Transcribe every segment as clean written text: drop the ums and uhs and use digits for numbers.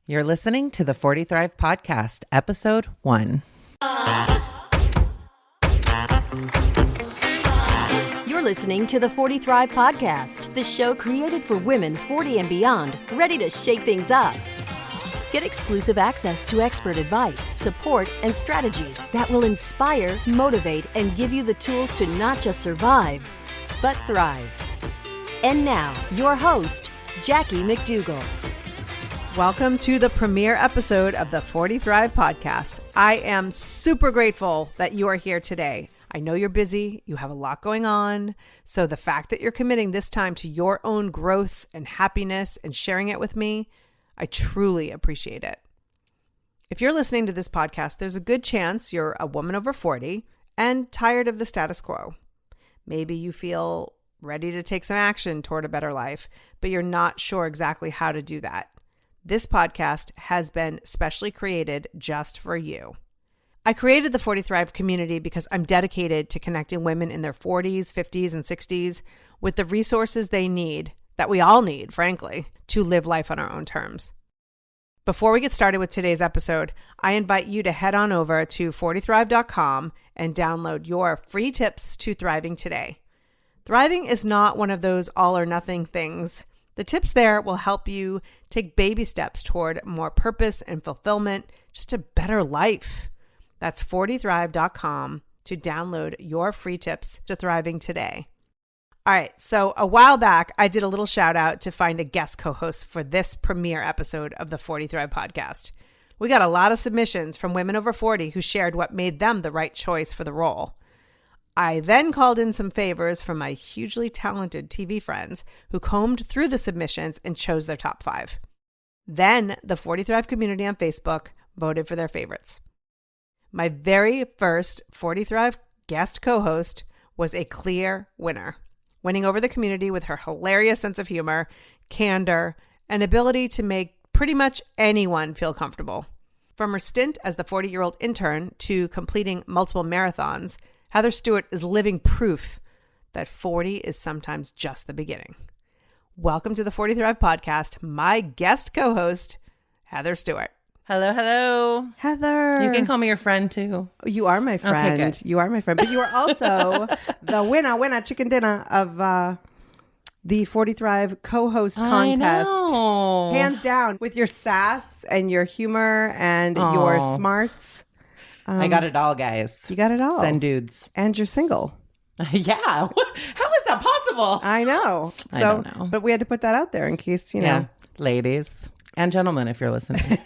You're listening to the 40 Thrive Podcast, Episode 1. You're listening to the 40 Thrive Podcast, the show created for women 40 and beyond, ready to shake things up. Get exclusive access to expert advice, support, and strategies that will inspire, motivate, and give you the tools to not just survive, but thrive. And now, your host, Jackie McDougall. Welcome to the premiere episode of the 40 Thrive Podcast. I am super grateful that you are here today. I know you're busy, you have a lot going on, so the fact that you're committing this time to your own growth and happiness and sharing it with me, I truly appreciate it. If you're listening to this podcast, there's a good chance you're a woman over 40 and tired of the status quo. Maybe you feel ready to take some action toward a better life, but you're not sure exactly how to do that. This podcast has been specially created just for you. I created the 40 Thrive community because I'm dedicated to connecting women in their 40s, 50s, and 60s with the resources they need, that we all need, frankly, to live life on our own terms. Before we get started with today's episode, I invite you to head on over to 40thrive.com and download your free tips to thriving today. Thriving is not one of those all or nothing things. The tips there will help you take baby steps toward more purpose and fulfillment, just a better life. That's 40thrive.com to download your free tips to thriving today. All right, so a while back, I did a little shout out to find a guest co-host for this premiere episode of the 40 Thrive Podcast. We got a lot of submissions from women over 40 who shared what made them the right choice for the role. I then called in some favors from my hugely talented TV friends who combed through the submissions and chose their top 5. Then the 40 Thrive community on Facebook voted for their favorites. My very first 40 Thrive guest co-host was a clear winner, winning over the community with her hilarious sense of humor, candor, and ability to make pretty much anyone feel comfortable. From her stint as the 40-year-old intern to completing multiple marathons, Heather Stewart is living proof that 40 is sometimes just the beginning. Welcome to the 40 Thrive Podcast, my guest co-host, Heather Stewart. Hello, hello. Heather. You can call me your friend too. You are my friend. Okay, good. You are my friend. But you are also the winner chicken dinner of the 40 Thrive co-host contest. I know. Hands down, with your sass and your humor and your smarts. I got it all, guys. You got it all. Send dudes. And you're single. Yeah. How is that possible? I know. I don't know. But we had to put that out there in case, you know. Yeah. Ladies and gentlemen, if you're listening.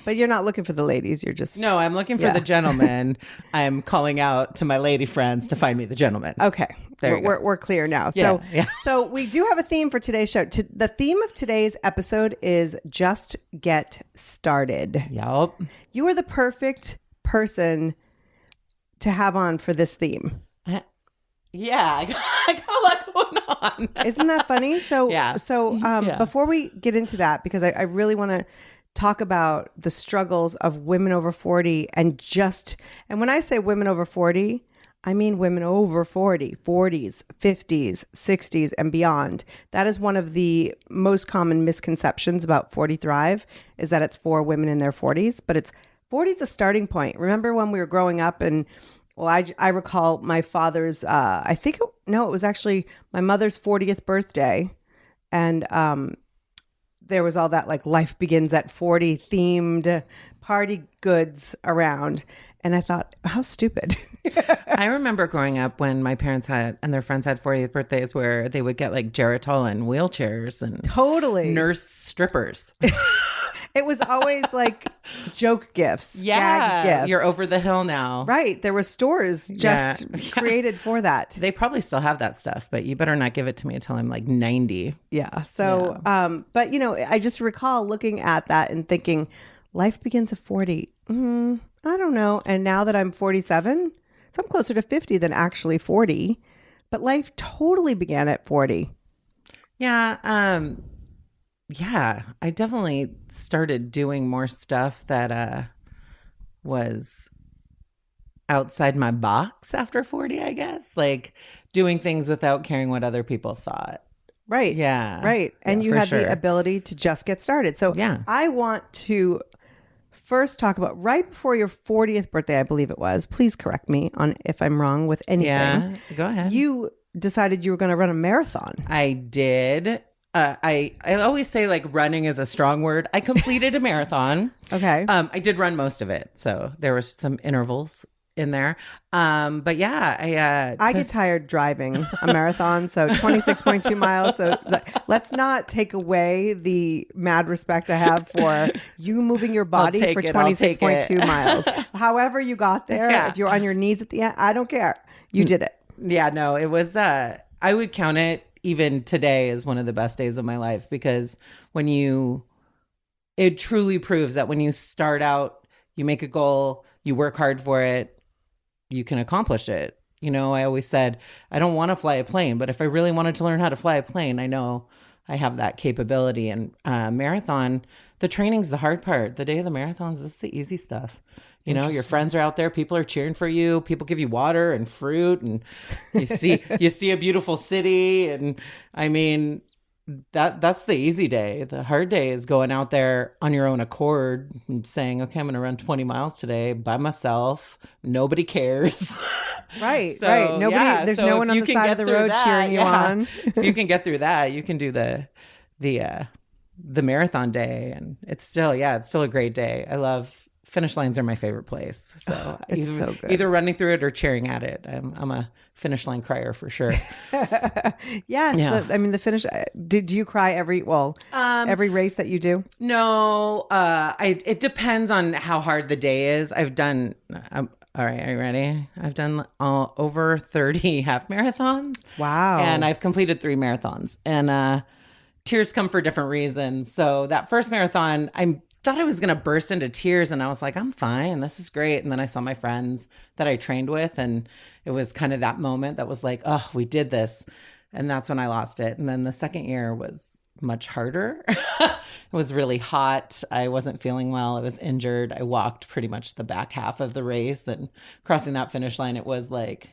But you're not looking for the ladies. You're just... No, I'm looking for the gentlemen. I'm calling out to my lady friends to find me the gentleman. Okay. We're clear now. Yeah, So we do have a theme for today's show. The theme of today's episode is just get started. Yup. You are the perfect person to have on for this theme. Yeah, I got a lot going on. Isn't that funny? So, Yeah. Before we get into that, because I really want to talk about the struggles of women over 40 and when I say women over 40, I mean women over 40, 40s, 50s, 60s, and beyond. That is one of the most common misconceptions about 40 Thrive, is that it's for women in their 40s, but 40 is a starting point. Remember when we were growing up and, well, I recall my father's, it was actually my mother's 40th birthday. And there was all that like life begins at 40 themed party goods around. And I thought, how stupid. I remember growing up when my parents had and their friends had 40th birthdays where they would get like Geritol wheelchairs and totally nurse strippers. It was always like joke gifts, gag gifts. You're over the hill now. Right. There were stores just created for that. They probably still have that stuff, but you better not give it to me until I'm like 90. Yeah. So, but you know, I just recall looking at that and thinking, life begins at 40. I don't know. And now that I'm 47, so I'm closer to 50 than actually 40, but life totally began at 40. Yeah. Yeah, I definitely started doing more stuff that was outside my box after 40, I guess. Like doing things without caring what other people thought. Right. Yeah. Right. And Yeah, you for had sure. the ability to just get started. So Yeah. I want to first talk about right before your 40th birthday, I believe it was. Please correct me on if I'm wrong with anything. Yeah. Go ahead. You decided you were going to run a marathon. I did. I always say like running is a strong word. I completed a marathon. Okay. I did run most of it, so there was some intervals in there. But yeah, I get tired driving a marathon, so 26.2 miles. So let's not take away the mad respect I have for you moving your body take for it, I'll take 26.2 it. miles. However you got there, Yeah. if you're on your knees at the end, I don't care. You did it. Yeah, no, it was I would count it even today as one of the best days of my life, because it truly proves that when you start out, you make a goal, you work hard for it, you can accomplish it. You know, I always said, I don't want to fly a plane, but if I really wanted to learn how to fly a plane, I know I have that capability. And marathon, the training's the hard part. The day of the marathons, this is the easy stuff. You know, your friends are out there, people are cheering for you, people give you water and fruit, and you see a beautiful city. And I mean, that's the easy day. The hard day is going out there on your own accord and saying, okay, I'm going to run 20 miles today by myself. Nobody cares. Right, So, right. Nobody, yeah, there's so no if one on you the can side get of the through road that, cheering you yeah. on. If you can get through that, you can do the marathon day. And it's still a great day. I love finish lines are my favorite place. So, It's so good. either running through it or cheering at it. I'm a finish line crier for sure. Yes. Yeah. The finish. Did you cry every race that you do? No, it depends on how hard the day is. All right, are you ready? I've done over 30 half marathons. Wow. And I've completed 3 marathons. And tears come for different reasons. So that first marathon, I thought I was going to burst into tears, and I was like, I'm fine. This is great. And then I saw my friends that I trained with, and it was kind of that moment that was like, oh, we did this. And that's when I lost it. And then the second year was much harder. It was really hot. I wasn't feeling well. I was injured. I walked pretty much the back half of the race, and crossing that finish line, it was like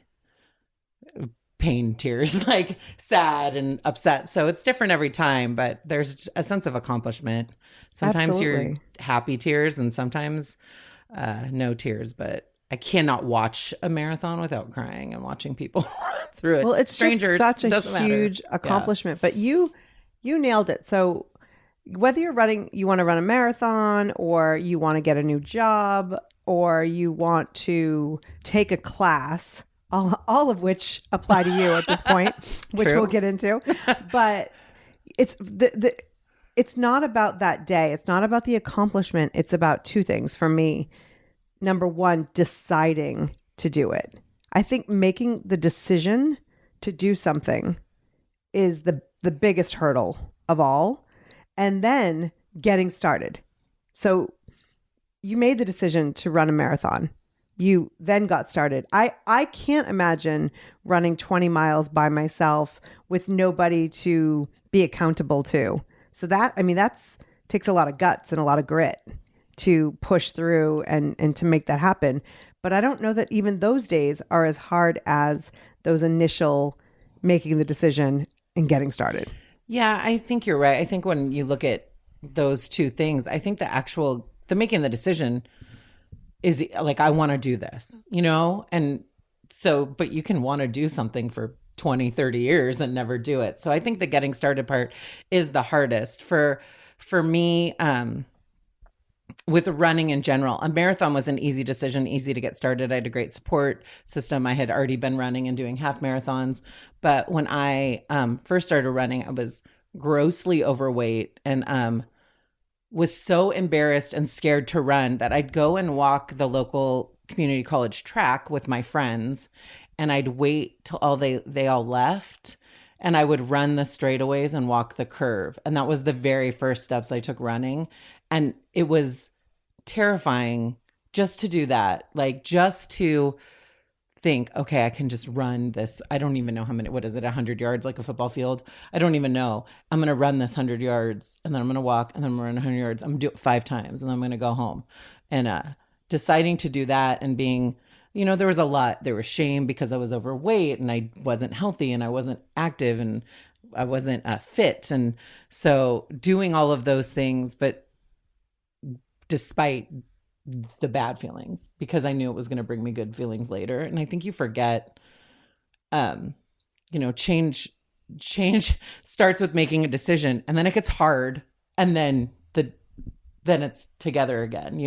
pain tears, like sad and upset. So it's different every time, but there's a sense of accomplishment. Sometimes you're Absolutely. happy tears, and sometimes no tears. But I cannot watch a marathon without crying and watching people run through it. Well, it's strangers, just such a doesn't matter. huge Yeah. accomplishment. But you nailed it. So whether you want to run a marathon, or you want to get a new job, or you want to take a class, all of which apply to you at this point, which True. we'll get into. But it's not about that day. It's not about the accomplishment. It's about two things for me. Number one, deciding to do it. I think making the decision to do something is the biggest hurdle of all. And then getting started. So you made the decision to run a marathon. You then got started. I can't imagine running 20 miles by myself with nobody to be accountable to. So that takes a lot of guts and a lot of grit to push through and to make that happen. But I don't know that even those days are as hard as those initial making the decision and getting started. Yeah, I think you're right. I think when you look at those two things, I think the making the decision is like, I want to do this, you know? And so, but you can want to do something for 20, 30 years and never do it. So I think the getting started part is the hardest for me. With running in general, a marathon was an easy decision, easy to get started. I had a great support system. I had already been running and doing half marathons. But when I first started running, I was grossly overweight and was so embarrassed and scared to run that I'd go and walk the local community college track with my friends, and I'd wait till they all left, and I would run the straightaways and walk the curve. And that was the very first steps I took running. And it was terrifying just to do that, like just to think, okay, I can just run this. I don't even know how many, what is it, 100 yards, like a football field? I don't even know. I'm going to run this 100 yards, and then I'm going to walk, and then I'm going to run 100 yards. I'm going to do it 5 times, and then I'm going to go home. And deciding to do that and being, you know, there was shame because I was overweight and I wasn't healthy and I wasn't active and I wasn't fit. And so doing all of those things, but despite the bad feelings, because I knew it was going to bring me good feelings later. And I think you forget, change starts with making a decision, and then it gets hard, and then it's together again,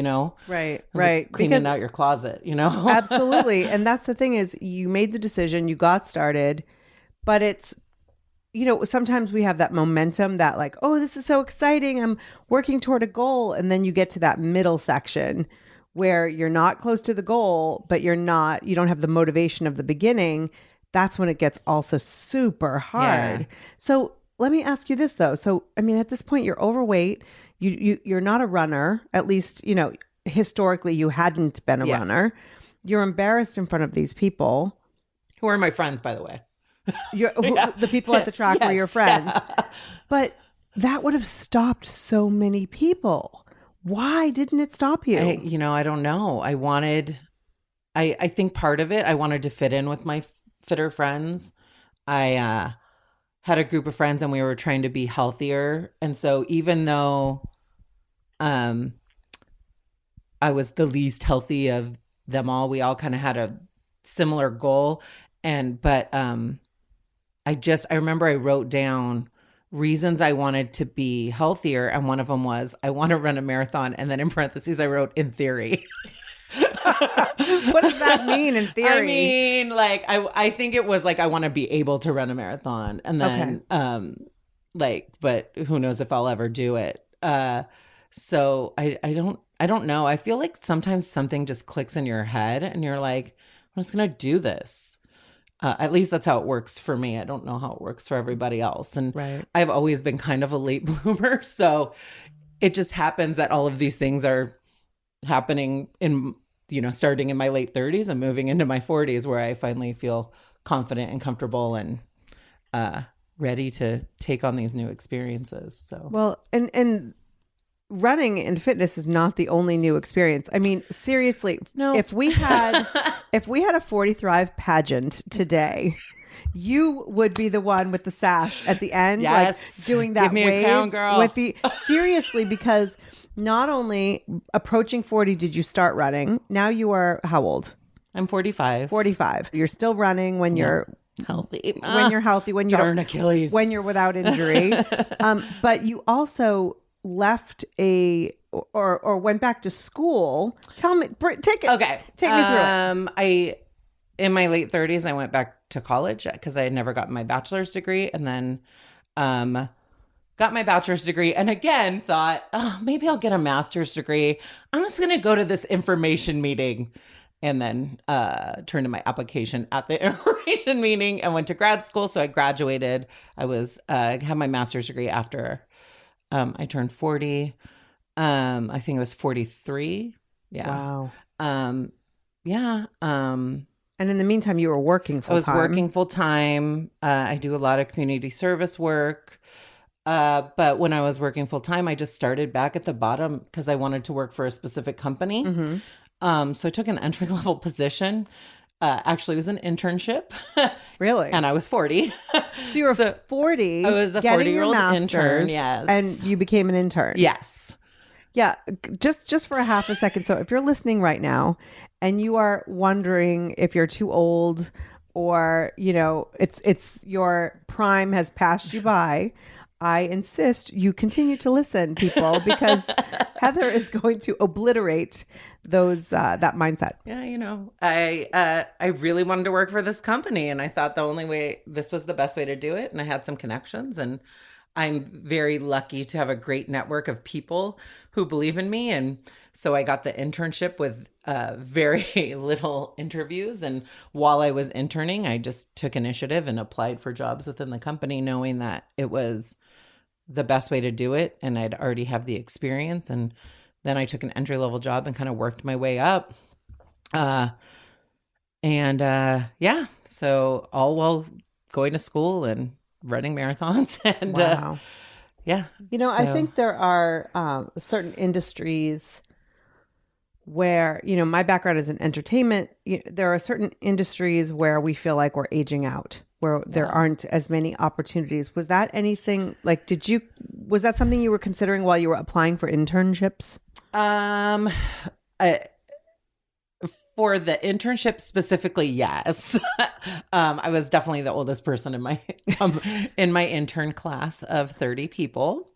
Right. Like cleaning out your closet, Absolutely. And that's the thing is you made the decision, you got started, but it's, sometimes we have that momentum that like, oh, this is so exciting. I'm working toward a goal. And then you get to that middle section where you're not close to the goal, but you don't have the motivation of the beginning. That's when it gets also super hard. Yeah. So let me ask you this though. So, I mean, at this point you're overweight. You're not a runner, at least, historically you hadn't been a runner. You're embarrassed in front of these people. Who are my friends, by the way. The people at the track were your friends. But that would have stopped so many people. Why didn't it stop you? I don't know. I think part of it, I wanted to fit in with my fitter friends. I had a group of friends and we were trying to be healthier. And so even though I was the least healthy of them all, we all kind of had a similar goal. But I remember I wrote down reasons I wanted to be healthier. And one of them was, I want to run a marathon. And then in parentheses, I wrote, in theory. What does that mean in theory? I mean, like, I think it was like, I want to be able to run a marathon. And then, but who knows if I'll ever do it. So I don't know. I feel like sometimes something just clicks in your head and you're like, I'm just going to do this. At least that's how it works for me. I don't know how it works for everybody else. And I've always been kind of a late bloomer. So it just happens that all of these things are happening in, starting in my late 30s and moving into my 40s, where I finally feel confident and comfortable and ready to take on these new experiences. So, well, and running and fitness is not the only new experience. I mean, seriously, no. If we had a 40 Thrive pageant today, you would be the one with the sash at the end, yes. like doing that Give me wave a crown, girl. Seriously, because not only approaching 40 did you start running, now you are how old? I'm 45. 45. You're still running when you're healthy. When you're healthy, when you darn Achilles. When you're without injury. But you also left or went back to school. Tell me, take me through it. In my late 30s, I went back to college because I had never gotten my bachelor's degree, and then got my bachelor's degree, and again thought, oh, maybe I'll get a master's degree. I'm just going to go to this information meeting, and then turned in my application at the information meeting and went to grad school. So I graduated. I had my master's degree after I turned 40. I think it was 43. Yeah. Wow. Yeah. And in the meantime, you were working full time. I was working full time. I do a lot of community service work. But when I was working full time, I just started back at the bottom because I wanted to work for a specific company. Mm-hmm. So I took an entry level position. Actually, it was an internship. Really? And I was 40. So you were 40. I was a 40-year-old intern. Yes. And you became an intern. Yes. Yeah. Just for a half a second. So if you're listening right now and you are wondering if you're too old or, it's your prime has passed you by, I insist you continue to listen, people, because Heather is going to obliterate those that mindset. Yeah, I really wanted to work for this company, and I thought the only way, this was the best way to do it. And I had some connections, and I'm very lucky to have a great network of people who believe in me. And so I got the internship with very little interviews. And while I was interning, I just took initiative and applied for jobs within the company, knowing that it was the best way to do it. And I'd already have the experience. And then I took an entry level job and kind of worked my way up. So all while going to school and running marathons. And wow. Yeah. I think there are certain industries where, my background is in entertainment. There are certain industries where we feel like we're aging out, where there aren't as many opportunities. Was that anything like, was that something you were considering while you were applying for internships? For the internship specifically, yes. I was definitely the oldest person in my intern class of 30 people.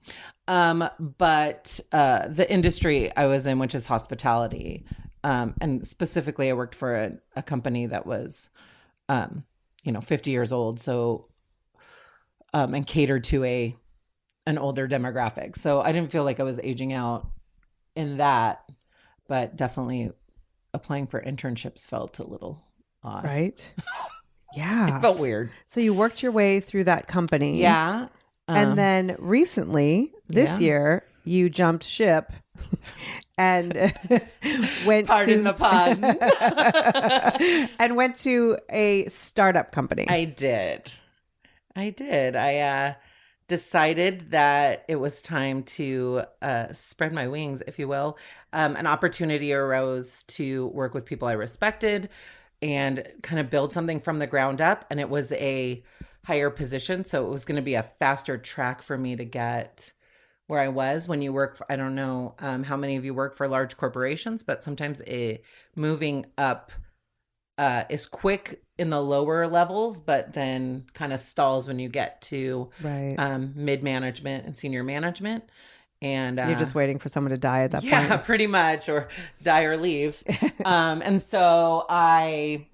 But the industry I was in, which is hospitality, and specifically I worked for a company that was, 50 years old. So, and catered to an older demographic. So I didn't feel like I was aging out in that, but definitely applying for internships felt a little odd. Right. Yeah. It felt weird. So you worked your way through that company. Yeah. And then recently, this year, you jumped ship and went Pardon the pun. and went to a startup company. I did. I decided that it was time to spread my wings, if you will. An opportunity arose to work with people I respected and kind of build something from the ground up. And it was a higher position. So it was going to be a faster track for me to get where I was. When you work for, I don't know how many of you work for large corporations, but sometimes moving up is quick in the lower levels, but then kind of stalls when you get to mid-management and senior management. And you're just waiting for someone to die at that point. Yeah, pretty much, or die or leave. And so I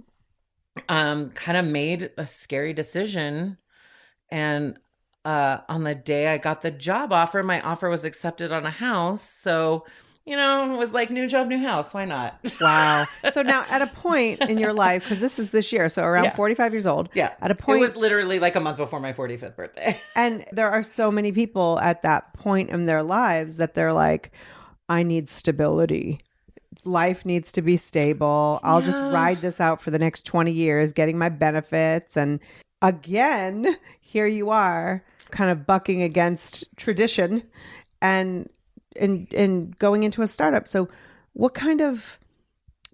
kind of made a scary decision. And on the day I got the job offer, my offer was accepted on a house. So, it was like new job, new house. Why not? Wow. So now at a point in your life, because this is this year, so around 45 years old. Yeah. At a point. It was literally like a month before my 45th birthday. And there are so many people at that point in their lives that they're like, I need stability. Life needs to be stable. I'll just ride this out for the next 20 years, getting my benefits. And again, here you are kind of bucking against tradition and going into a startup. So what kind of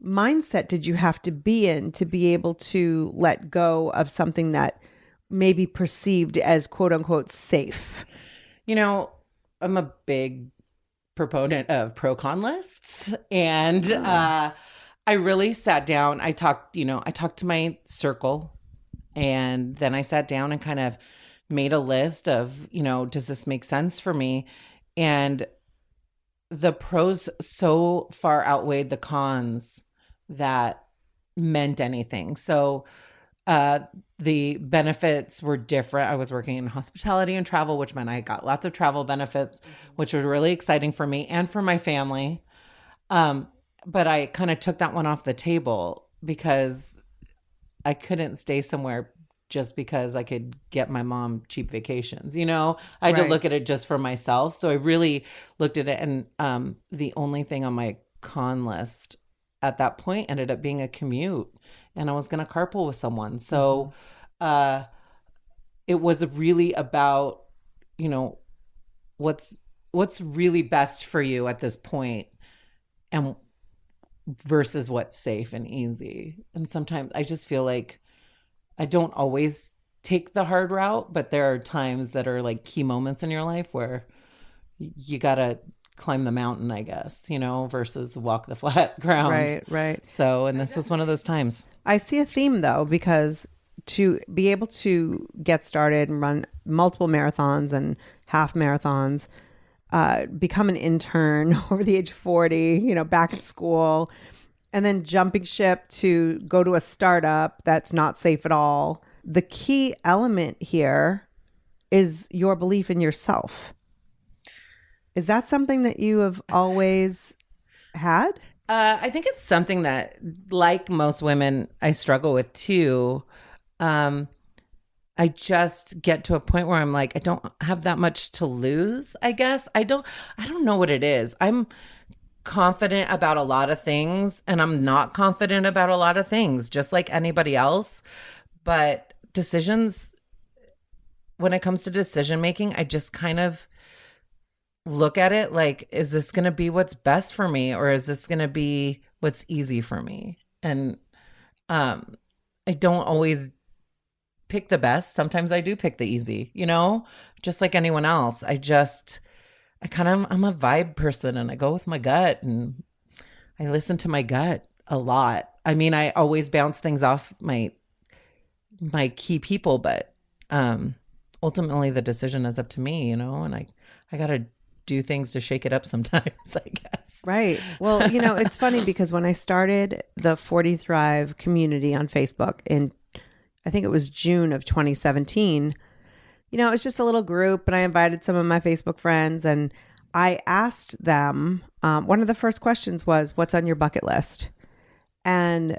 mindset did you have to be in to be able to let go of something that may be perceived as quote unquote safe? I'm a big proponent of pro-con lists. And I really sat down. I talked to my circle, and then I sat down and kind of made a list of, does this make sense for me? And the pros so far outweighed the cons that meant anything. So the benefits were different. I was working in hospitality and travel, which meant I got lots of travel benefits, which was really exciting for me and for my family. But I kind of took that one off the table because I couldn't stay somewhere just because I could get my mom cheap vacations. I had to look at it just for myself. So I really looked at it. And the only thing on my con list at that point ended up being a commute. And I was going to carpool with someone. So it was really about, what's really best for you at this point and versus what's safe and easy. And sometimes I just feel like I don't always take the hard route, but there are times that are like key moments in your life where you got to climb the mountain, I guess, versus walk the flat ground. Right. So, and this was one of those times. I see a theme though, because to be able to get started and run multiple marathons and half marathons, become an intern over the age of 40, back at school, and then jumping ship to go to a startup that's not safe at all. The key element here is your belief in yourself. Is that something that you have always had? I think it's something that, like most women, I struggle with too. I just get to a point where I'm like, I don't have that much to lose, I guess. I don't know what it is. I'm confident about a lot of things and I'm not confident about a lot of things, just like anybody else. But decisions, when it comes to decision making, I just kind of look at it like, is this going to be what's best for me, or is this going to be what's easy for me? And I don't always pick the best. Sometimes I do pick the easy, just like anyone else. I'm a vibe person, and I go with my gut, and I listen to my gut a lot. I mean, I always bounce things off my key people, but ultimately the decision is up to me, and I got to do things to shake it up sometimes, I guess. Right. Well, it's funny because when I started the 40 Thrive community on Facebook in, I think it was June of 2017, it was just a little group, and I invited some of my Facebook friends, and I asked them, one of the first questions was, what's on your bucket list? And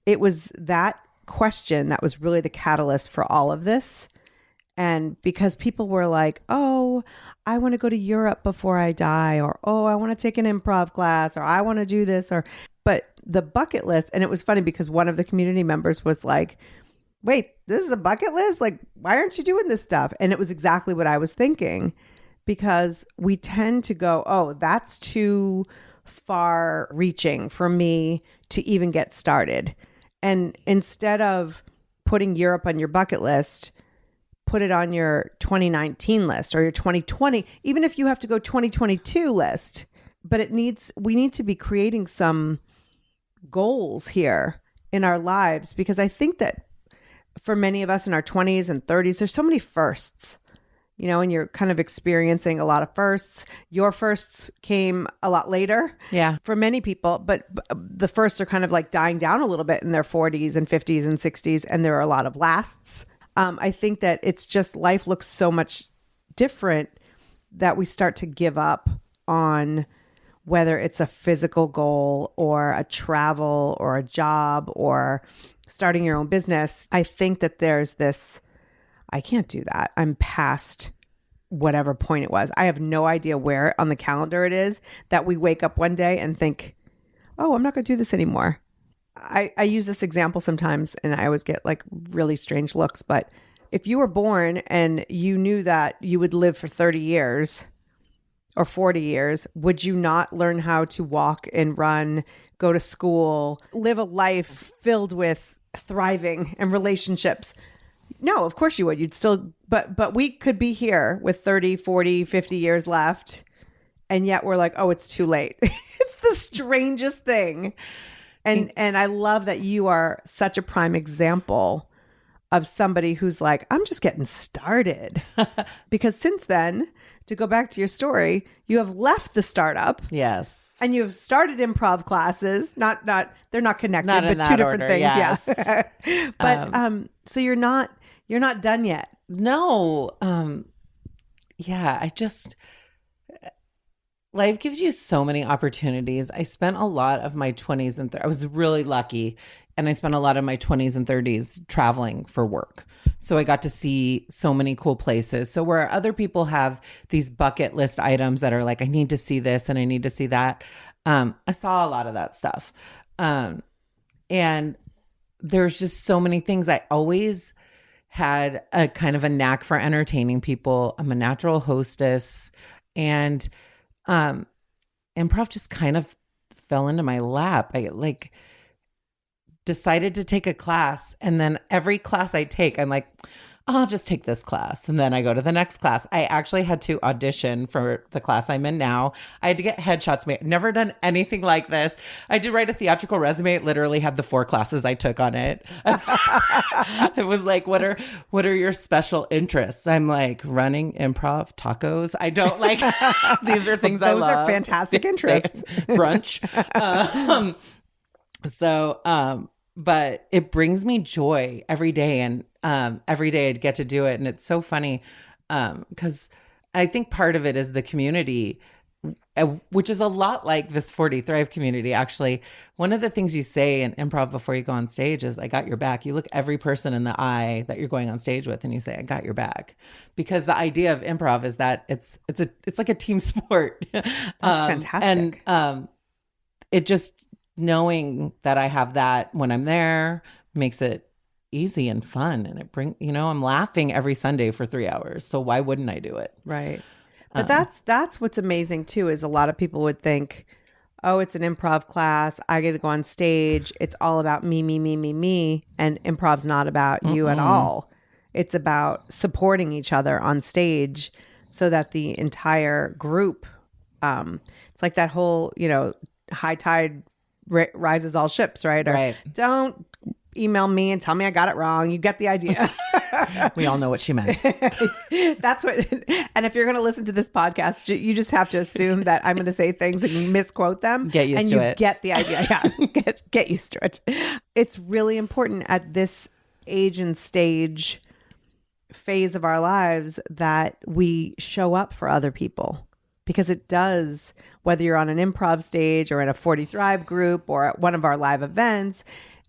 it was that question that was really the catalyst for all of this. And because people were like, oh, I want to go to Europe before I die, or, oh, I want to take an improv class, or I want to do this, but the bucket list. And it was funny because one of the community members was like, wait, this is a bucket list? Like, why aren't you doing this stuff? And it was exactly what I was thinking, because we tend to go, oh, that's too far reaching for me to even get started. And instead of putting Europe on your bucket list, put it on your 2019 list or your 2020, even if you have to go 2022 list. But we need to be creating some goals here in our lives, because I think that for many of us in our 20s and 30s, there's so many firsts, and you're kind of experiencing a lot of firsts. Your firsts came a lot later. Yeah. For many people, but the firsts are kind of like dying down a little bit in their 40s and 50s and 60s. And there are a lot of lasts. I think that it's just life looks so much different that we start to give up on whether it's a physical goal or a travel or a job or starting your own business. I think that there's this, I can't do that. I'm past whatever point it was. I have no idea where on the calendar it is that we wake up one day and think, oh, I'm not going to do this anymore. I use this example sometimes, and I always get like really strange looks. But if you were born and you knew that you would live for 30 years or 40 years, would you not learn how to walk and run, go to school, live a life filled with thriving and relationships? No, of course you would. You'd still, but we could be here with 30, 40, 50 years left. And yet we're like, oh, it's too late. It's the strangest thing. And I love that you are such a prime example of somebody who's like, I'm just getting started. Because since then, to go back to your story, you have left the startup. Yes. And you've started improv classes. Not they're not connected, not but two different order, things. yes. Yeah. But so you're not done yet. No. Yeah, life gives you so many opportunities. I spent a lot of my 20s and I was really lucky, and I spent a lot of my 20s and 30s traveling for work. So I got to see so many cool places. So where other people have these bucket list items that are like, I need to see this and I need to see that, I saw a lot of that stuff. And there's just so many things. I always had a kind of a knack for entertaining people. I'm a natural hostess, and improv just kind of fell into my lap. I decided to take a class, and then every class I take, I'm like, I'll just take this class. And then I go to the next class. I actually had to audition for the class I'm in now. I had to get headshots made. Never done anything like this. I did write a theatrical resume. It literally had the 4 classes I took on it. It was like, what are your special interests? I'm like, running, improv, tacos. I don't like, these are things I love. Those are fantastic interests. Brunch. But it brings me joy every day, and every day I'd get to do it. And it's so funny because I think part of it is the community, which is a lot like this 40 Thrive community. Actually, one of the things you say in improv before you go on stage is, I got your back. You look every person in the eye that you're going on stage with and you say, I got your back. Because the idea of improv is that it's like a team sport. That's fantastic. And it just, knowing that I have that when I'm there makes it easy and fun. And it I'm laughing every Sunday for 3 hours. So why wouldn't I do it? Right. But that's what's amazing too, is a lot of people would think, oh, it's an improv class, I get to go on stage, it's all about me, me, me, me, me, and improv's not about you at all. It's about supporting each other on stage so that the entire group, it's like that whole, high tide rises all ships, right? Or Right. don't email me and tell me I got it wrong. You get the idea. We all know what she meant. That's what, and if you're going to listen to this podcast, you just have to assume that I'm going to say things and you misquote them. Get used and to you it. Get the idea. Yeah. Get used to it. It's really important at this age and stage phase of our lives that we show up for other people, because it does, whether you're on an improv stage or in a 40 Thrive group or at one of our live events,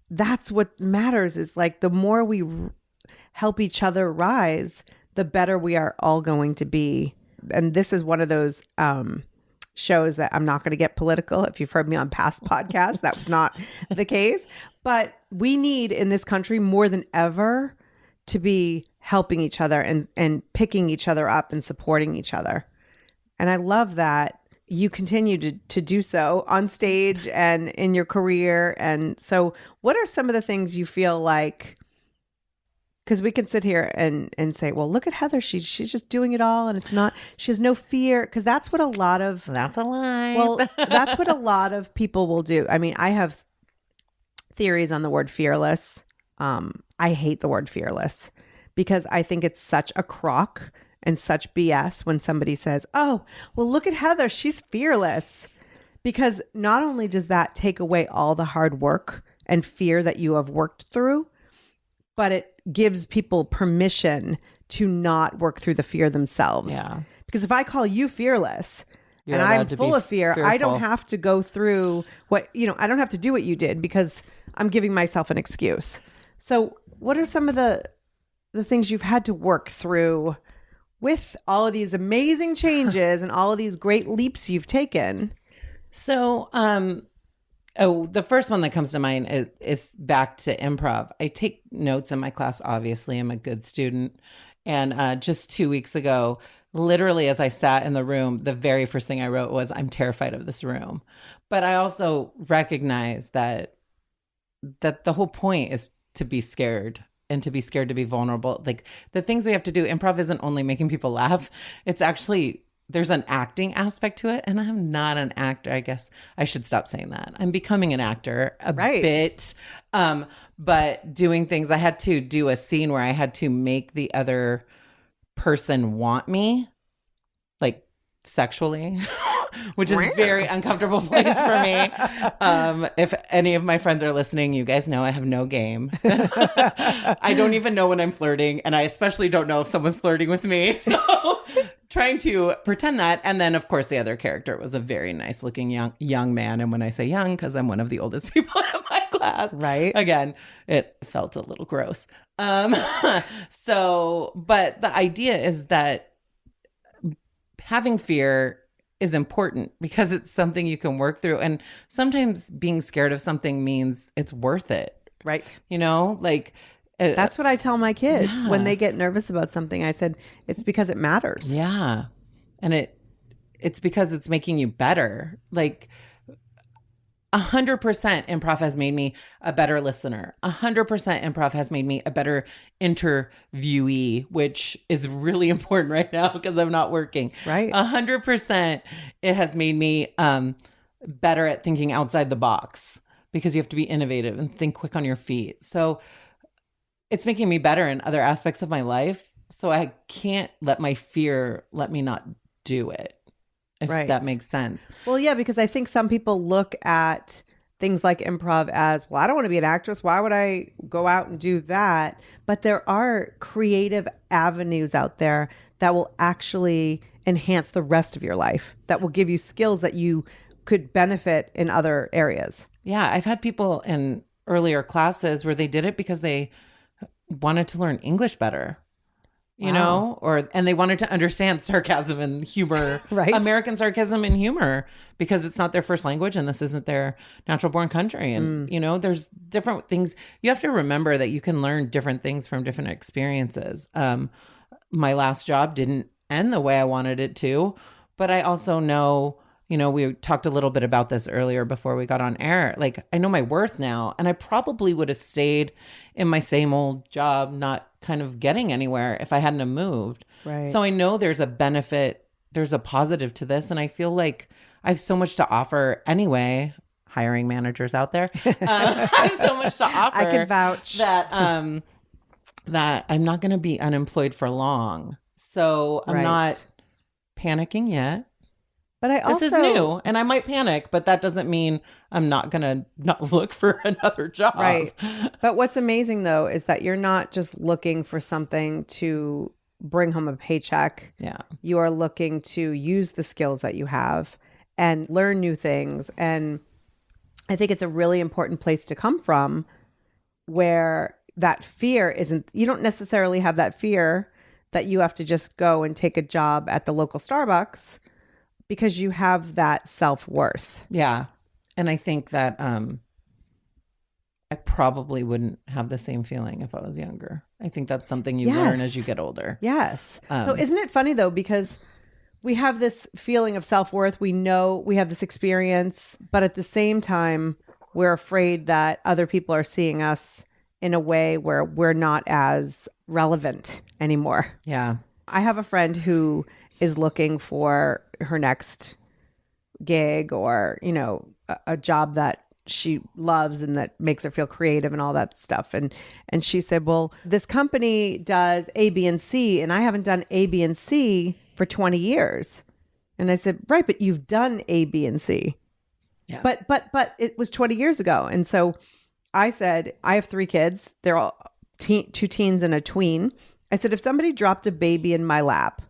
that's what matters, is like the more we help each other rise, the better we are all going to be. And this is one of those shows that I'm not going to get political. If you've heard me on past podcasts, that was not the case. But we need in this country more than ever to be helping each other and picking each other up and supporting each other. And I love that you continue to do so on stage and in your career. And so what are some of the things you feel like, because we can sit here and say, well, look at Heather. She's just doing it all. And it's not, she has no fear. Because that's what a lot of, That's a lie. well, that's what a lot of people will do. I mean, I have theories on the word fearless. I hate the word fearless because I think it's such a crock and such BS when somebody says, oh, well, look at Heather. She's fearless. Because not only does that take away all the hard work and fear that you have worked through, but it gives people permission to not work through the fear themselves. Yeah. Because if I call you fearless You're and allowed I'm to full be of fear, I don't fearful. have to go through I don't have to do what you did because I'm giving myself an excuse. So what are some of the things you've had to work through with all of these amazing changes and all of these great leaps you've taken? So, the first one that comes to mind is back to improv. I take notes in my class. Obviously, I'm a good student. And just 2 weeks ago, literally as I sat in the room, the very first thing I wrote was, I'm terrified of this room. But I also recognize that the whole point is to be scared and to be scared to be vulnerable. Like the things we have to do, improv isn't only making people laugh. It's actually, there's an acting aspect to it. And I'm not an actor. I guess I should stop saying that. I'm becoming an actor a bit. But doing things, I had to do a scene where I had to make the other person want me, like sexually, which is a very uncomfortable place for me. If any of my friends are listening, you guys know I have no game. I don't even know when I'm flirting, and I especially don't know if someone's flirting with me. So trying to pretend that. And then, of course, the other character was a very nice looking young man. And when I say young, because I'm one of the oldest people in my class, Right. Again, it felt a little gross. So, but the idea is that having fear is important because it's something you can work through. And sometimes being scared of something means it's worth it. Right. Like That's what I tell my kids Yeah. when they get nervous about something. I said, it's because it matters. yeah. And it's because it's making you better. Like 100% improv has made me a better listener. 100% improv has made me a better interviewee, which is really important right now because I'm not working. Right. 100% it has made me better at thinking outside the box because you have to be innovative and think quick on your feet. So it's making me better in other aspects of my life. So I can't let my fear let me not do it. If Right. that makes sense. Well, yeah, because I think some people look at things like improv as, well, I don't want to be an actress. Why would I go out and do that? But there are creative avenues out there that will actually enhance the rest of your life, that will give you skills that you could benefit in other areas. Yeah, I've had people in earlier classes where they did it because they wanted to learn English better. And they wanted to understand sarcasm and humor, Right. American sarcasm and humor, because it's not their first language and this isn't their natural born country. And, there's different things. You have to remember that you can learn different things from different experiences. My last job didn't end the way I wanted it to. But I also know, you know, we talked a little bit about this earlier before we got on air. Like, I know my worth now, and I probably would have stayed in my same old job, not kind of getting anywhere if I hadn't have moved. Right. So I know there's a benefit, there's a positive to this. And I feel like I have so much to offer anyway. Hiring managers out there. I have so much to offer. I can vouch. That, that I'm not going to be unemployed for long. So I'm not panicking yet. But I also, this is new, and I might panic, but that doesn't mean I'm not going to not look for another job. Right. But what's amazing, though, is that you're not just looking for something to bring home a paycheck. Yeah. You are looking to use the skills that you have and learn new things. And I think it's a really important place to come from, where that fear isn't, you don't necessarily have that fear that you have to just go and take a job at the local Starbucks, because you have that self-worth. Yeah. And I think that I probably wouldn't have the same feeling if I was younger. I think that's something you learn as you get older. Yes. So isn't it funny, though, because we have this feeling of self-worth. We know we have this experience, but at the same time, we're afraid that other people are seeing us in a way where we're not as relevant anymore. Yeah. I have a friend who is looking for her next gig, or, you know, a job that she loves and that makes her feel creative and all that stuff. And she said, well, this company does A, B, and C, and I haven't done A, B, and C for 20 years. And I said, right, but you've done A, B, and C. Yeah. But it was 20 years ago. And so I said, I have 3 kids. They're all 2 teens and a tween. I said, if somebody dropped a baby in my lap,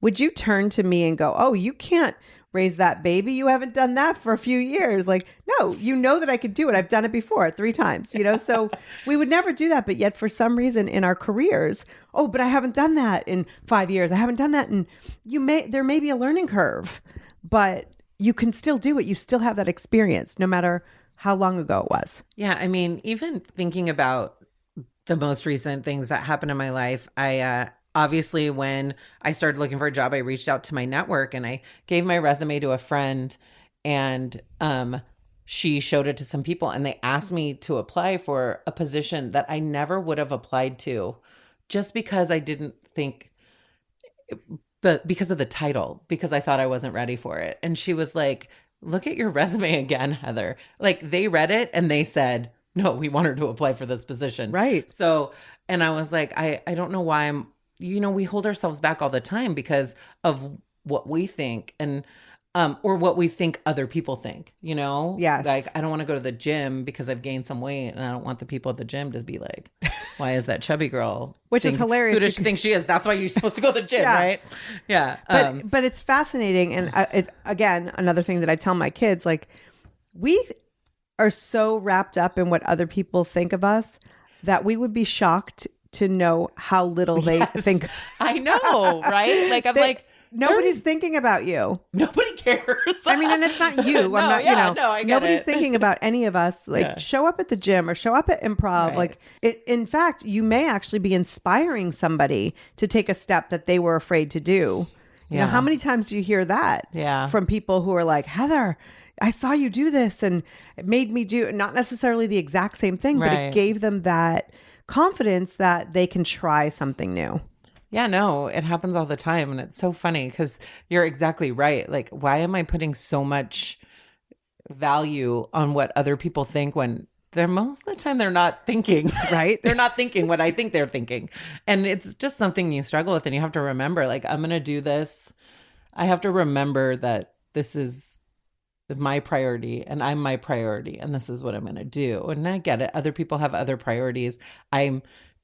would you turn to me and go, oh, you can't raise that baby? You haven't done that for a few years. Like, no, you know that I could do it. I've done it before 3 times, you know? So we would never do that. But yet for some reason in our careers, oh, but I haven't done that in 5 years. I haven't done that. And there may be a learning curve, but you can still do it. You still have that experience, no matter how long ago it was. Yeah. I mean, even thinking about the most recent things that happened in my life, obviously, when I started looking for a job, I reached out to my network and I gave my resume to a friend, and she showed it to some people, and they asked me to apply for a position that I never would have applied to, just because I didn't think, but because of the title, because I thought I wasn't ready for it. And she was like, look at your resume again, Heather. Like, they read it and they said, no, we want her to apply for this position. Right. So, and I was like, I don't know why we hold ourselves back all the time because of what we think, and or what we think other people think, you know? Yes. Like, I don't want to go to the gym because I've gained some weight, and I don't want the people at the gym to be like, why is that chubby girl? Which is hilarious. Who does she think she is? That's why you're supposed to go to the gym, Yeah. right? Yeah. But it's fascinating. And it's, again, another thing that I tell my kids, like, we are so wrapped up in what other people think of us that we would be shocked to know how little they think. I know, right? Like, I'm like, nobody's thinking about you. nobody cares. I mean, and it's not you. No, I'm not, yeah, you know, no, I get nobody's it. thinking about any of us. Like, Yeah. show up at the gym or show up at improv. Right. Like, in fact, you may actually be inspiring somebody to take a step that they were afraid to do. You know, Yeah. how many times do you hear that Yeah. from people who are like, Heather, I saw you do this, and it made me do not necessarily the exact same thing, but it Right. gave them that confidence that they can try something new. Yeah, no, it happens all the time. And it's so funny because you're exactly right. Like, why am I putting so much value on what other people think when they're most of the time they're not thinking, Right. They're not thinking what I think they're thinking. And it's just something you struggle with. And you have to remember, like, I'm going to do this. I have to remember that this is my priority and I'm my priority. And this is what I'm going to do. And I get it. Other people have other priorities. I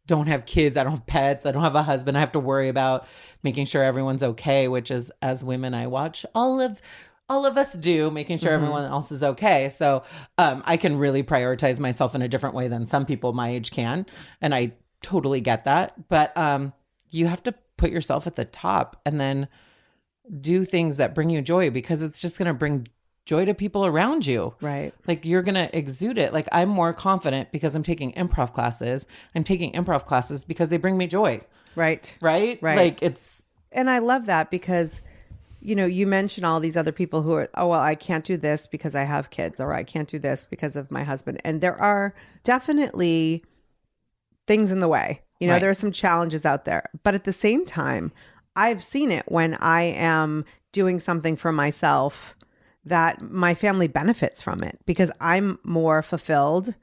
don't have kids. I don't have pets. I don't have a husband. I have to worry about making sure everyone's okay, which is, as women, I watch all of us do, making sure everyone else is okay. So I can really prioritize myself in a different way than some people my age can. And I totally get that. But you have to put yourself at the top and then do things that bring you joy, because it's just going to bring joy to people around you. Right. Like, you're going to exude it. Like, I'm more confident because I'm taking improv classes. I'm taking improv classes because they bring me joy. Right. Right? Right. Like, it's And I love that because, you know, you mention all these other people who are, oh, well, I can't do this because I have kids, or I can't do this because of my husband. And there are definitely things in the way. You know, Right. there are some challenges out there. But at the same time, I've seen it when I am doing something for myself that my family benefits from it because I'm more fulfilled.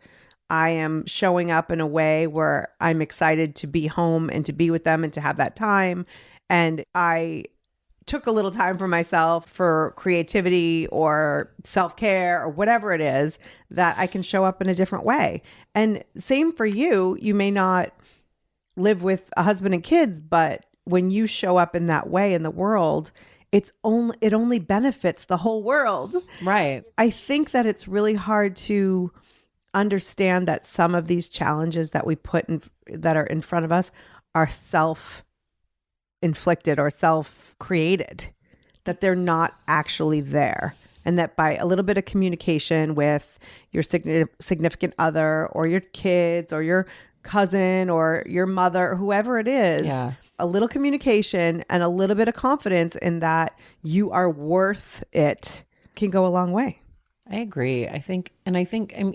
I am showing up in a way where I'm excited to be home and to be with them and to have that time. And I took a little time for myself for creativity or self-care or whatever it is that I can show up in a different way. And same for you. You may not live with a husband and kids, but when you show up in that way in the world, it only benefits the whole world. Right. I think that it's really hard to understand that some of these challenges that we put in that are in front of us are self-inflicted or self-created, that they're not actually there. And that by a little bit of communication with your significant other or your kids or your cousin or your mother, or whoever it is, Yeah. a little communication and a little bit of confidence in that you are worth it can go a long way. I agree. I think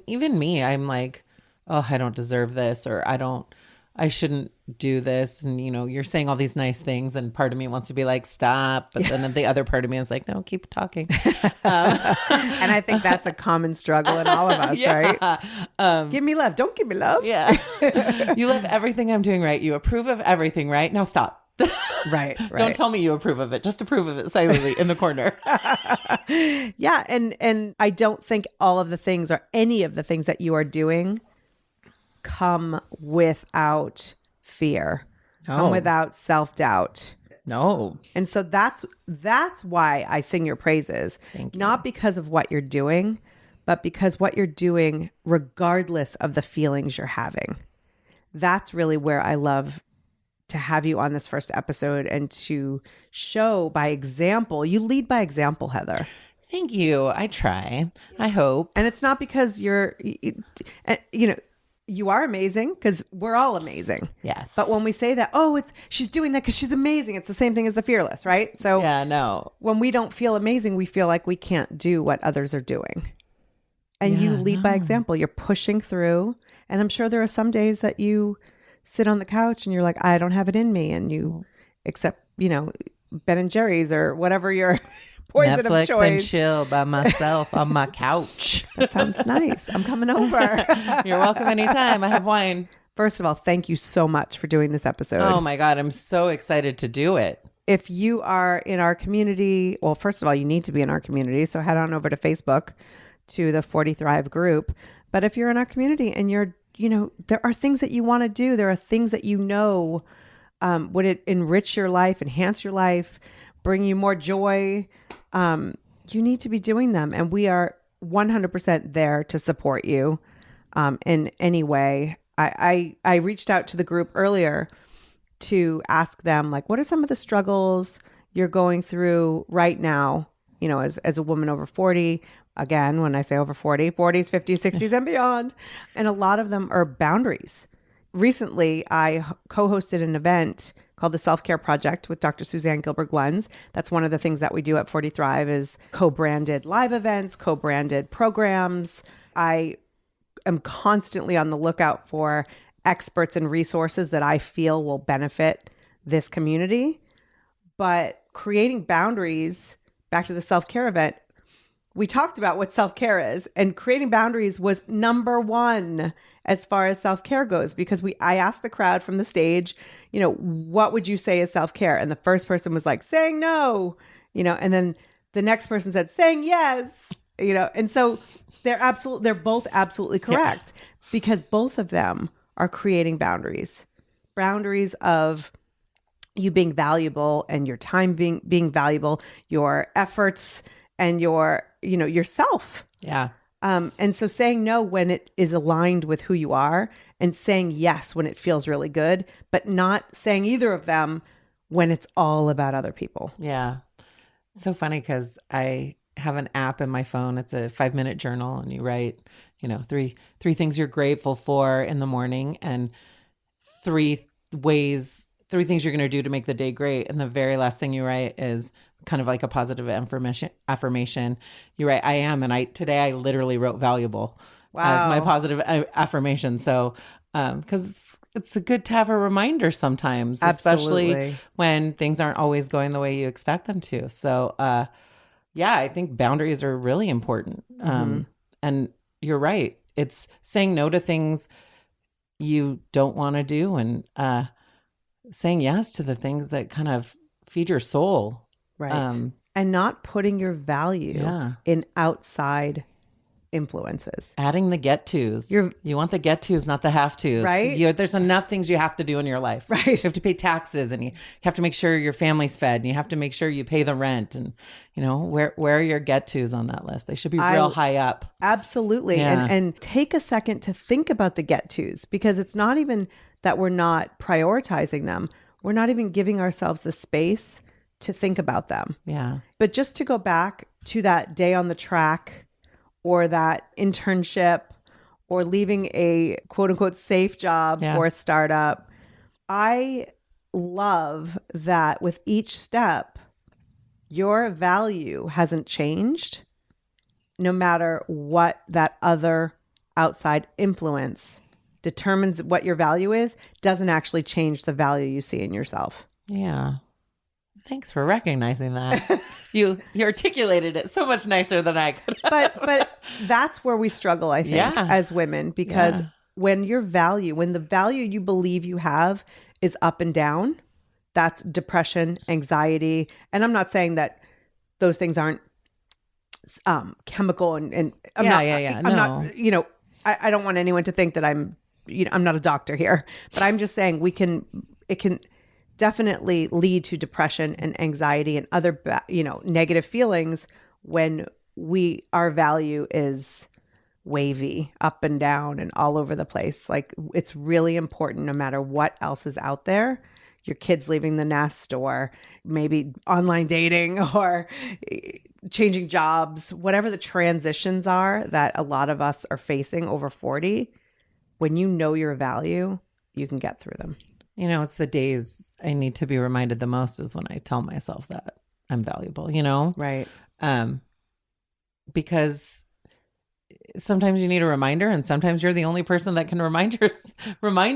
even me, I'm like, oh, I don't deserve this, or I shouldn't do this. And, you know, you're saying all these nice things and part of me wants to be like, stop. But then the other part of me is like, no, keep talking. And I think that's a common struggle in all of us, right? Give me love. Don't give me love. Yeah. You love everything I'm doing right. You approve of everything, right? Now stop. Right. Don't tell me you approve of it. Just approve of it silently in the corner. Yeah. And I don't think all of the things or any of the things that you are doing come without fear, come without self-doubt. No. And so that's why I sing your praises. Thank you. Not because of what you're doing, but because what you're doing, regardless of the feelings you're having. That's really where I love to have you on this first episode and to show by example. You lead by example, Heather. Thank you. I try. I hope. And it's not because you know, you are amazing, because we're all amazing. Yes. But when we say that, oh, she's doing that because she's amazing, it's the same thing as the fearless, right? So yeah, no. when we don't feel amazing, we feel like we can't do what others are doing. And you lead by example. You're pushing through. And I'm sure there are some days that you sit on the couch and you're like, I don't have it in me. And you accept, you know, Ben and Jerry's or whatever your poison Netflix of choice. and chill by myself on my couch. That sounds nice. I'm coming over. You're welcome anytime. I have wine. First of all, thank you so much for doing this episode. Oh my God. I'm so excited to do it. If you are in our community, well, first of all, you need to be in our community. So head on over to Facebook to the 40 Thrive group. But if you're in our community and you're, you know, there are things that you want to do, there are things that you know would it enrich your life, enhance your life, bring you more joy, you need to be doing them. And we are 100% there to support you in any way. I reached out to the group earlier to ask them, like, what are some of the struggles you're going through right now, you know, as a woman over 40? Again, when I say over 40, 40s, 50s, 60s, and beyond. And a lot of them are boundaries. Recently, I co-hosted an event called the Self-Care Project with Dr. Suzanne Gilbert-Glenz. That's one of the things that we do at 40 Thrive is co-branded live events, co-branded programs. I am constantly on the lookout for experts and resources that I feel will benefit this community. But creating boundaries, back to the self-care event, we talked about what self-care is, and creating boundaries was number one as far as self-care goes, because I asked the crowd from the stage, you know, what would you say is self-care? And the first person was like, saying no, you know, and then the next person said, saying yes, you know, and so they're both absolutely correct, because both of them are creating boundaries of you being valuable and your time being valuable, your efforts and your, you know, yourself. Yeah. And so saying no when it is aligned with who you are, and saying yes when it feels really good, but not saying either of them when it's all about other people. Yeah. It's so funny because I have an app in my phone. It's a 5-minute journal, and you write, you know, three things you're grateful for in the morning, and three 3 things you're going to do to make the day great. And the very last thing you write is kind of like a positive affirmation. You write, I am. And today I literally wrote valuable as my positive affirmation. So, because it's good to have a reminder sometimes, especially when things aren't always going the way you expect them to. So, yeah, I think boundaries are really important. And you're right. It's saying no to things you don't want to do and saying yes to the things that kind of feed your soul. Right. And not putting your value in outside influences. Adding the get-tos. You want the get-tos, not the have-tos. Right. There's enough things you have to do in your life. Right. You have to pay taxes, and you have to make sure your family's fed, and you have to make sure you pay the rent. And, where are your get-tos on that list? They should be real high up. Absolutely. Yeah. And take a second to think about the get-tos, because it's not even that we're not prioritizing them. We're not even giving ourselves the space to think about them. Yeah. But just to go back to that day on the track, or that internship, or leaving a quote unquote safe job for a startup, I love that with each step, your value hasn't changed, no matter what that other outside influence determines what your value is, doesn't actually change the value you see in yourself. Yeah. Thanks for recognizing that. You articulated it so much nicer than I could. But that's where we struggle, I think, as women, because when the value you believe you have is up and down, that's depression, anxiety. And I'm not saying that those things aren't chemical and I'm not, I don't want anyone to think that I'm not a doctor here, but I'm just saying it can definitely lead to depression and anxiety and other, negative feelings when our value is wavy, up and down and all over the place. Like, it's really important, no matter what else is out there, your kids leaving the nest, or maybe online dating, or changing jobs, whatever the transitions are that a lot of us are facing over 40, when you know your value, you can get through them. It's the days I need to be reminded the most is when I tell myself that I'm valuable, Right. Because sometimes you need a reminder, and sometimes you're the only person that can remind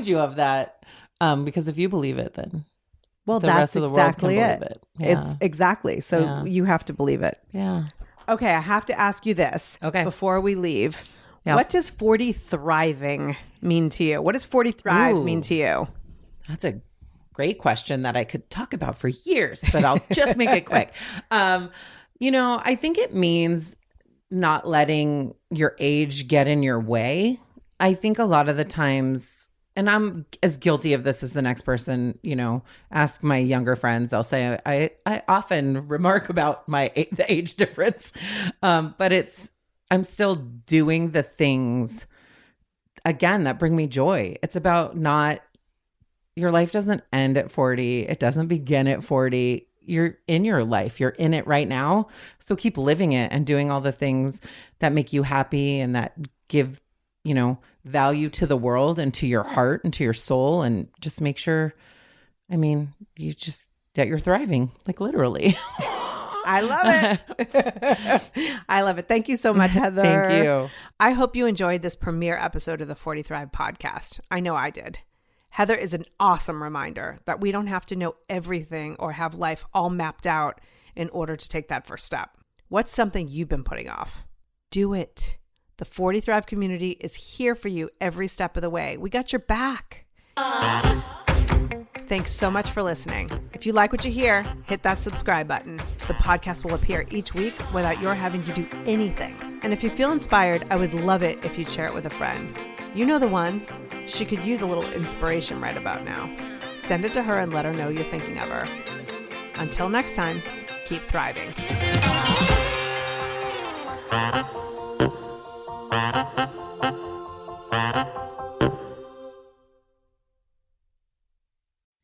you of that. Because if you believe it, then the that's rest of the exactly world can believe it. Yeah. It's exactly. So you have to believe it. Yeah. Okay. I have to ask you this before we leave. Yeah. What does 40 thriving mean to you? What does 40 thrive mean to you? That's a great question that I could talk about for years, but I'll just make it quick. I think it means not letting your age get in your way. I think a lot of the times, and I'm as guilty of this as the next person, ask my younger friends. I'll say I often remark about the age difference, but I'm still doing the things, again, that bring me joy. It's about your life doesn't end at 40. It doesn't begin at 40. You're in your life. You're in it right now. So keep living it and doing all the things that make you happy and that give, value to the world and to your heart and to your soul. And just make sure, that you're thriving, like literally. I love it. I love it. Thank you so much, Heather. Thank you. I hope you enjoyed this premiere episode of the 40 Thrive podcast. I know I did. Heather is an awesome reminder that we don't have to know everything or have life all mapped out in order to take that first step. What's something you've been putting off? Do it. The 40 Thrive community is here for you every step of the way. We got your back. Thanks so much for listening. If you like what you hear, hit that subscribe button. The podcast will appear each week without your having to do anything. And if you feel inspired, I would love it if you'd share it with a friend. You know the one. She could use a little inspiration right about now. Send it to her and let her know you're thinking of her. Until next time, keep thriving.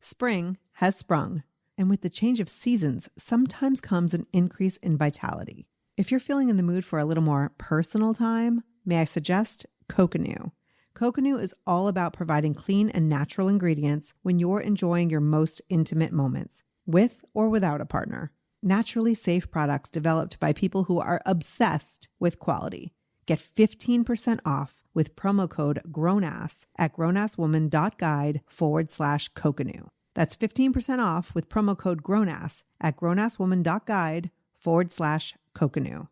Spring has sprung, and with the change of seasons, sometimes comes an increase in vitality. If you're feeling in the mood for a little more personal time, may I suggest Kokanoo. Coconut is all about providing clean and natural ingredients when you're enjoying your most intimate moments, with or without a partner. Naturally safe products developed by people who are obsessed with quality. Get 15% off with promo code GROWNASS at grownasswoman.guide/coconut. That's 15% off with promo code GROWNASS at grownasswoman.guide/coconut.